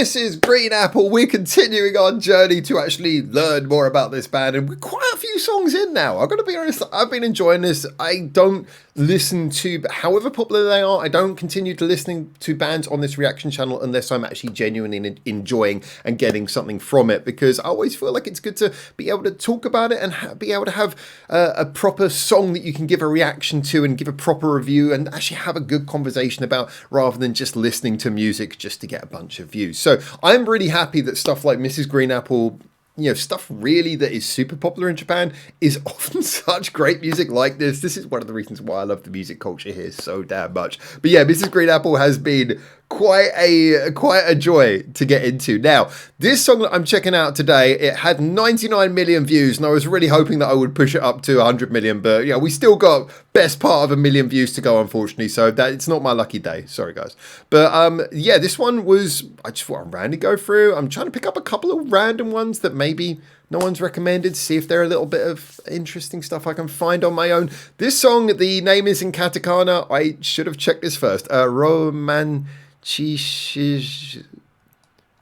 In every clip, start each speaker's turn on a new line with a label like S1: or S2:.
S1: Mrs. Green Apple. We're continuing our journey to actually learn more about this band, and we're quite a few songs in now. I've got to be honest, I've been enjoying this. I don't listen to, however popular they are, I don't continue to listening to bands on this reaction channel unless I'm actually genuinely enjoying and getting something from it, because I always feel like it's good to be able to talk about it and be able to have a proper song that you can give a reaction to and give a proper review and actually have a good conversation about, rather than just listening to music just to get a bunch of views. So I'm really happy that stuff like Mrs. Green Apple, you know, stuff really that is super popular in Japan, is often such great music like this. This is one of the reasons why I love the music culture here so damn much. But yeah, Mrs. Green Apple has been quite a joy to get into. Now, this song that I'm checking out today, it had 99 million views, and I was really hoping that I would push it up to 100 million, but yeah, we still got best part of 1 million views to go, unfortunately, so that it's not my lucky day. Sorry, guys. But yeah, this one was, I just thought I'd randomly go through. I'm trying to pick up a couple of random ones that maybe no one's recommended, see if they're a little bit of interesting stuff I can find on my own. This song, the name is in katakana. I should have checked this first.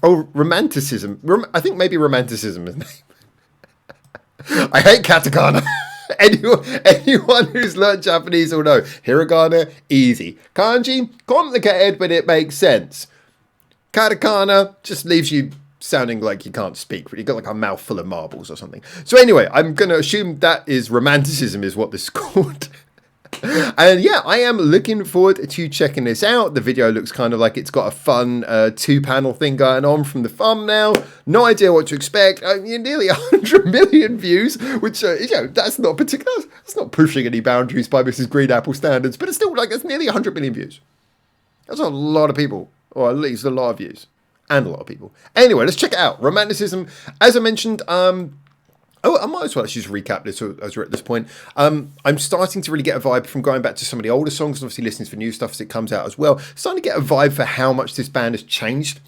S1: Romanticism. I think maybe romanticism is the name. I hate katakana. Anyone who's learned Japanese will know. Hiragana, easy. Kanji, complicated, but it makes sense. Katakana just leaves you sounding like you can't speak, but you've got like a mouthful of marbles or something. So anyway, I'm going to assume that is romanticism is what this is called. And yeah, I am looking forward to checking this out. The video looks kind of like it's got a fun 2-panel thing going on from the thumbnail. No idea what to expect. Nearly 100 million views, which you know, that's not particular. That's not pushing any boundaries by Mrs. Green Apple standards, but it's still like that's nearly 100 million views. That's a lot of people, or at least a lot of views, and a lot of people. Anyway, let's check it out. Romanticism, as I mentioned. Oh, I might as well just recap this as we're at this point. I'm starting to really get a vibe from going back to some of the older songs and obviously listening to new stuff as it comes out as well. Starting to get a vibe for how much this band has changed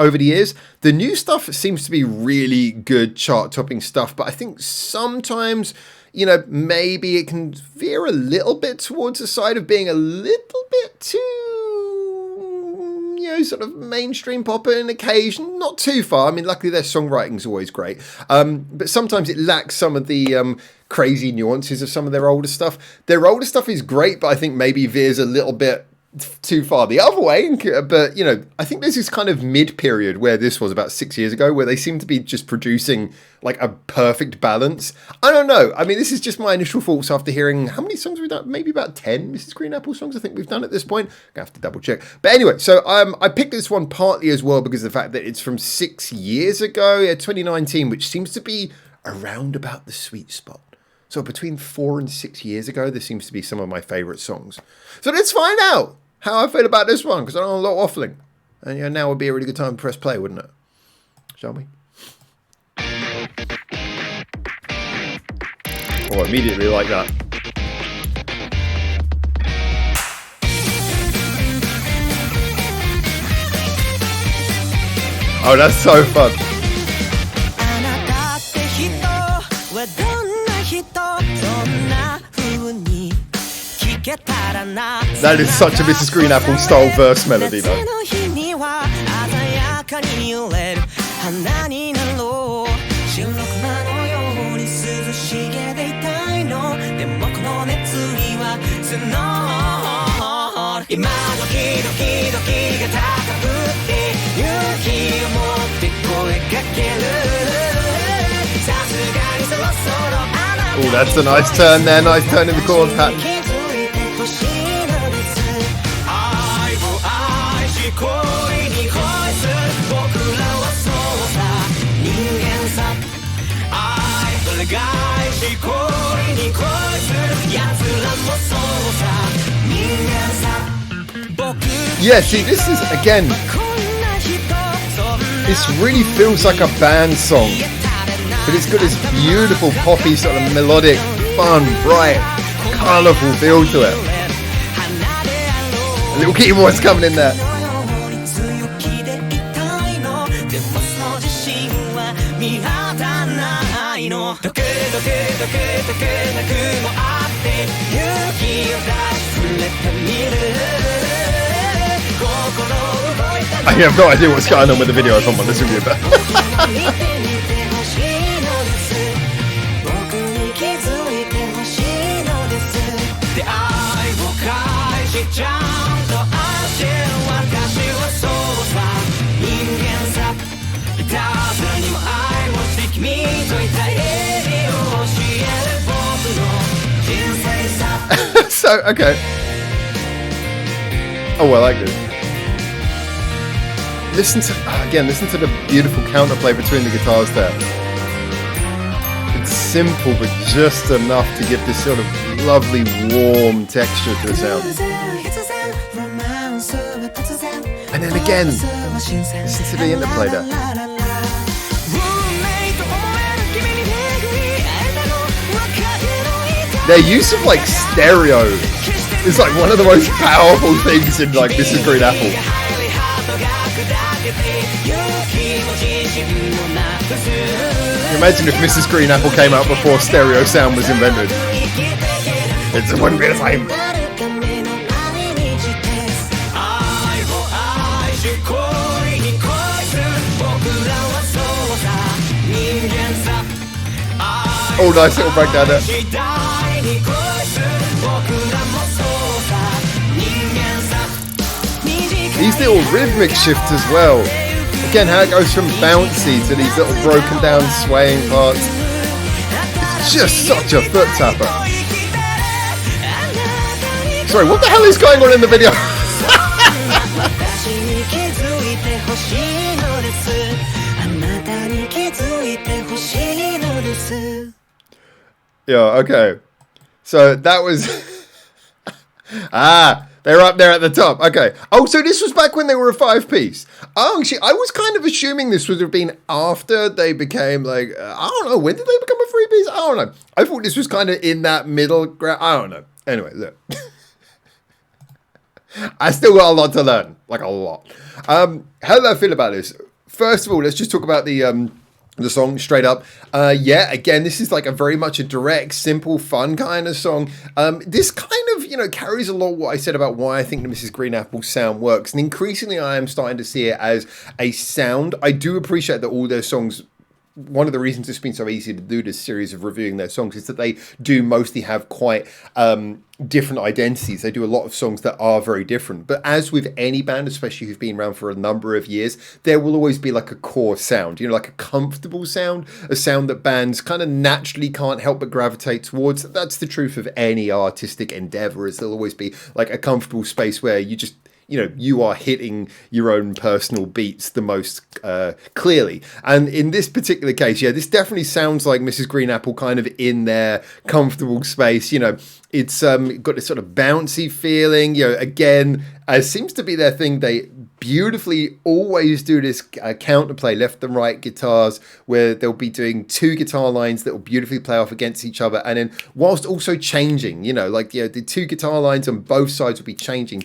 S1: over the years. The new stuff seems to be really good chart-topping stuff, but I think sometimes, you know, maybe it can veer a little bit towards the side of being a little bit too, you know, sort of mainstream pop on occasion, not too far. I mean, luckily their songwriting's always great, but sometimes it lacks some of the crazy nuances of some of their older stuff. Their older stuff is great, but I think maybe veers a little bit too far the other way. But you know, I think there's this kind of mid-period where this was about 6 years ago, where they seem to be just producing like a perfect balance. I don't know. I mean, this is just my initial thoughts after hearing how many songs we've done. Maybe about 10 Mrs. Green Apple songs I think we've done at this point. I have to double check. But anyway, so I picked this one partly as well because of the fact that it's from 6 years ago, 2019, which seems to be around about the sweet spot. So between 4 and 6 years ago, this seems to be some of my favourite songs. So let's find out how I feel about this one, because I don't know a lot of waffling. And yeah, now would be a really good time to press play, wouldn't it? Shall we? Oh, immediately like that. Oh, that's so fun. That is such a Mrs. Green Apple style verse melody though. Oh, that's a nice turn there, nice turn in the chord pattern. Yeah, see, this is, again, this really feels like a band song, but it's got this beautiful poppy sort of melodic, fun, bright, colourful feel to it. A little keyboard's coming in there. I have no idea what's going on with the video, if I'm honest with you, but so, okay. Oh, I like this. Listen to the beautiful counterplay between the guitars there. It's simple, but just enough to give this sort of lovely, warm texture to the sound. And then again, listen to the interplay there. Their use of like stereo is like one of the most powerful things in like Mrs. Green Apple. Imagine if Mrs. Green Apple came out before stereo sound was invented. It wouldn't be the same. Oh, nice little breakdown there. These little rhythmic shifts as well. Again, how it goes from bouncy to these little broken down swaying parts. It's just such a foot tapper. Sorry, what the hell is going on in the video? Yeah, okay. So that was... they're up there at the top. Okay. Oh, so this was back when they were a 5-piece. Oh, actually, I was kind of assuming this would have been after they became like... I don't know. When did they become a 3-piece? I don't know. I thought this was kind of in that middle ground. I don't know. Anyway, look. I still got a lot to learn. Like, a lot. How do I feel about this? First of all, let's just talk about the song straight up. Yeah, again, this is like a very much a direct, simple, fun kind of song. This kind of, carries a lot of what I said about why I think the Mrs. Green Apple sound works. And increasingly, I am starting to see it as a sound. I do appreciate that all their songs... One of the reasons it's been so easy to do this series of reviewing their songs is that they do mostly have quite different identities. They do a lot of songs that are very different. But as with any band, especially who've been around for a number of years, there will always be like a core sound, like a comfortable sound, a sound that bands kind of naturally can't help but gravitate towards. That's the truth of any artistic endeavor, is there'll always be like a comfortable space where you just... you are hitting your own personal beats the most clearly. And in this particular case, yeah, this definitely sounds like Mrs. Green Apple kind of in their comfortable space. It's got this sort of bouncy feeling. Again, as seems to be their thing, they beautifully always do this counterplay, left and right guitars, where they'll be doing two guitar lines that will beautifully play off against each other, and then whilst also changing, the two guitar lines on both sides will be changing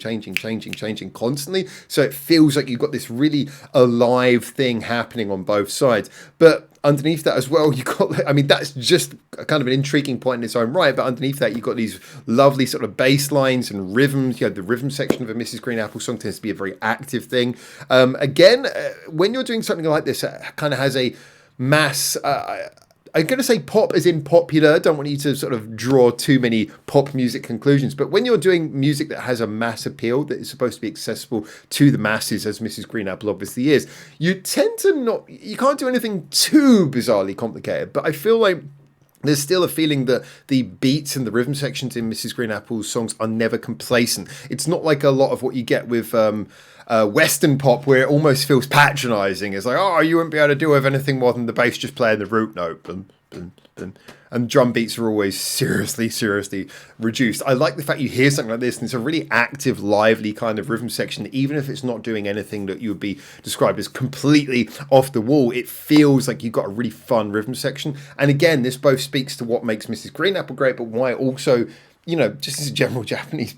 S1: constantly, so it feels like you've got this really alive thing happening on both sides. But underneath that as well, you've got, that's just kind of an intriguing point in its own right, but underneath that, you've got these lovely sort of bass lines and rhythms. The rhythm section of a Mrs. Green Apple song tends to be a very active thing. Again, when you're doing something like this, it kind of has a mass... I'm going to say pop as in popular. Don't want you to sort of draw too many pop music conclusions. But when you're doing music that has a mass appeal, that is supposed to be accessible to the masses, as Mrs. Green Apple obviously is, you tend to not... You can't do anything too bizarrely complicated. But I feel like there's still a feeling that the beats and the rhythm sections in Mrs. Green Apple's songs are never complacent. It's not like a lot of what you get with... Western pop, where it almost feels patronizing. It's like, oh, you wouldn't be able to do with anything more than the bass just playing the root note. And drum beats are always seriously reduced. I like the fact you hear something like this, and it's a really active, lively kind of rhythm section. Even if it's not doing anything that you would be described as completely off the wall, it feels like you've got a really fun rhythm section. And again, this both speaks to what makes Mrs. Green Apple great, but why also you know, just as general Japanese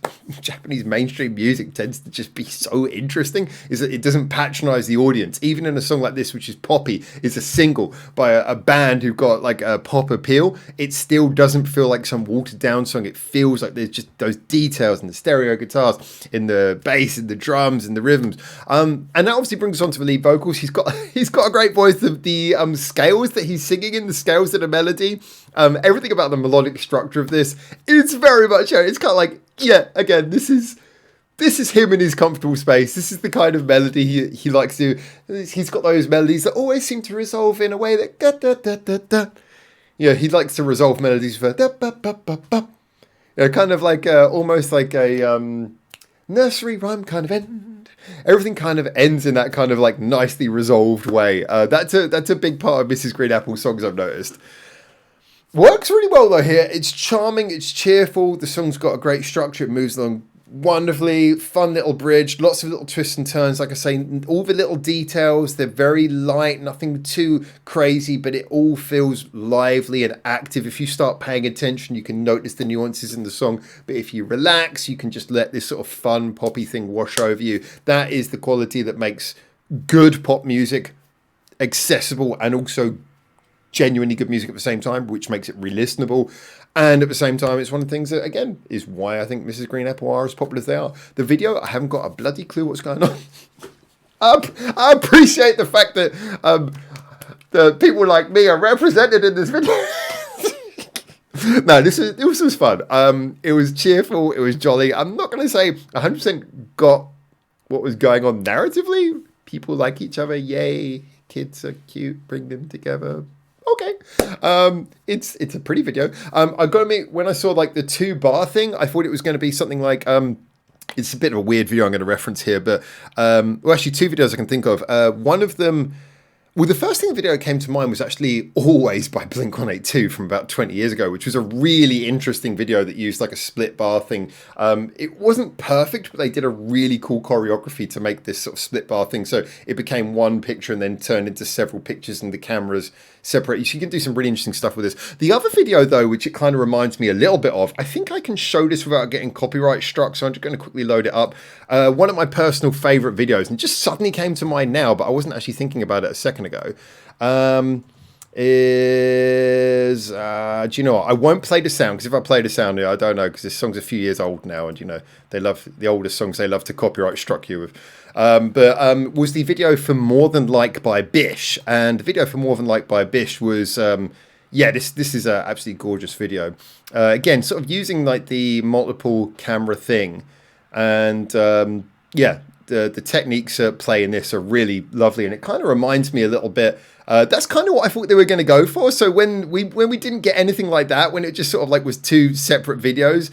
S1: mainstream music tends to just be so interesting, is that it doesn't patronize the audience. Even in a song like this, which is poppy, is a single by a band who've got like a pop appeal, it still doesn't feel like some watered down song. It feels like there's just those details and the stereo guitars in the bass and the drums and the rhythms. And that obviously brings us on to the lead vocals. He's got a great voice. The scales that he's singing in, the scales of the melody, everything about the melodic structure of this, it's very much, it's kind of like, yeah, again, this is him in his comfortable space. This is the kind of melody he likes to. He's got those melodies that always seem to resolve in a way that da, da, da, da, da. Yeah, he likes to resolve melodies for da, ba, ba, ba, ba. You know, kind of like almost like a nursery rhyme kind of end. Everything kind of ends in that kind of like nicely resolved way. That's a big part of Mrs. Green Apple's songs, I've noticed. Works really well though here. It's charming, it's cheerful, the song's got a great structure, it moves along wonderfully, fun little bridge, lots of little twists and turns, like I say, all the little details, they're very light, nothing too crazy, but it all feels lively and active. If you start paying attention, you can notice the nuances in the song, but if you relax, you can just let this sort of fun poppy thing wash over you. That is the quality that makes good pop music accessible and also genuinely good music at the same time, which makes it re-listenable. And at the same time, it's one of the things that, again, is why I think Mrs. Green Apple are as popular as they are. The video, I haven't got a bloody clue what's going on. I appreciate the fact that the people like me are represented in this video. No, this was fun. It was cheerful. It was jolly. I'm not going to say 100% got what was going on narratively. People like each other. Yay. Kids are cute. Bring them together. Okay. It's a pretty video. I got to admit, when I saw like the 2-bar thing, I thought it was going to be something like it's a bit of a weird video I'm going to reference here, but well, actually 2 videos I can think of. One of them, well, the first thing the video came to mind was actually Always by Blink-182 from about 20 years ago, which was a really interesting video that used like a split bar thing. It wasn't perfect, but they did a really cool choreography to make this sort of split bar thing. So it became one picture and then turned into several pictures and the cameras separate. You can do some really interesting stuff with this. The other video though, which it kind of reminds me a little bit of, I think I can show this without getting copyright struck, so I'm just going to quickly load it up. One of my personal favorite videos, and just suddenly came to mind now, but I wasn't actually thinking about it a second ago, is do you know what? I won't play the sound, because if I play the sound, I don't know, because this song's a few years old now, and you know they love the oldest songs, they love to copyright struck you with. But was the video for More Than Like by Bish, and the video for More Than Like by Bish was yeah, this is an absolutely gorgeous video. Again, sort of using like the multiple camera thing, and yeah, the techniques at play in this are really lovely, and it kind of reminds me a little bit. That's kind of what I thought they were going to go for. So when we didn't get anything like that, when it just sort of like was 2 separate videos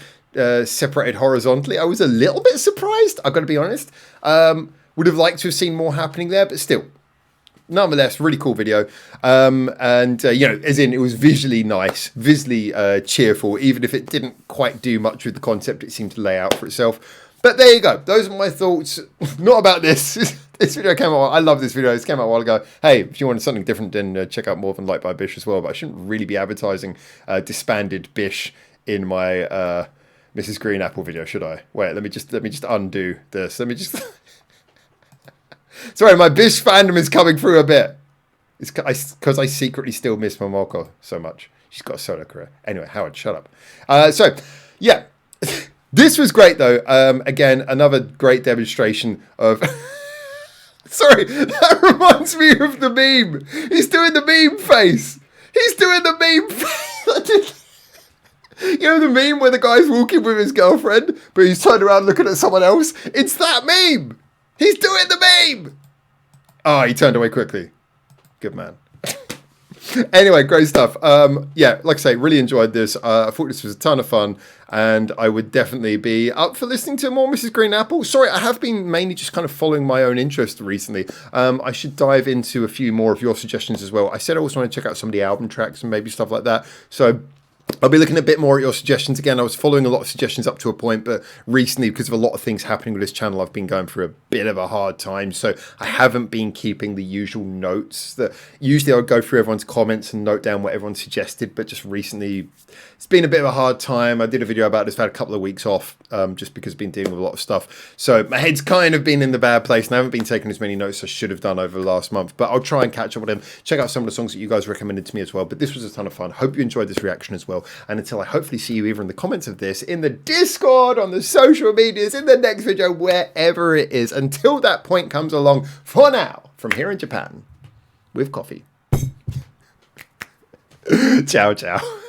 S1: separated horizontally, I was a little bit surprised. I've got to be honest. Would have liked to have seen more happening there, but still, nonetheless, really cool video. And you know, as in, it was visually nice, visually cheerful, even if it didn't quite do much with the concept it seemed to lay out for itself. But there you go. Those are my thoughts. Not about this. This video came out. I love this video. This came out a while ago. Hey, if you wanted something different, then check out More Than Like by Bish as well. But I shouldn't really be advertising disbanded Bish in my Mrs. Green Apple video, should I? Wait, let me just undo this. Let me just. Sorry, my Bish fandom is coming through a bit. It's because I secretly still miss Momoko so much. She's got a solo career. Anyway, Howard, shut up. So, yeah. This was great, though. Again, another great demonstration of... Sorry, that reminds me of the meme. He's doing the meme face. He's doing the meme face. You know the meme where the guy's walking with his girlfriend, but he's turned around looking at someone else? It's that meme. He's doing the meme. Oh, he turned away quickly. Good man. Anyway, great stuff. Yeah, like I say, really enjoyed this. I thought this was a ton of fun, and I would definitely be up for listening to more Mrs. Green Apple. Sorry, I have been mainly just kind of following my own interest recently. I should dive into a few more of your suggestions as well. I said I also want to check out some of the album tracks and maybe stuff like that. So I'll be looking a bit more at your suggestions. Again, I was following a lot of suggestions up to a point, but recently, because of a lot of things happening with this channel, I've been going through a bit of a hard time. So I haven't been keeping the usual notes that usually I would go through everyone's comments and note down what everyone suggested. But just recently, it's been a bit of a hard time. I did a video about this. I've had a couple of weeks off just because I've been dealing with a lot of stuff. So my head's kind of been in the bad place, and I haven't been taking as many notes as I should have done over the last month. But I'll try and catch up with them. Check out some of the songs that you guys recommended to me as well. But this was a ton of fun. Hope you enjoyed this reaction as well. And until I hopefully see you either in the comments of this, in the Discord, on the social medias, in the next video, wherever it is. Until that point comes along, for now, from here in Japan, with coffee. Ciao, ciao.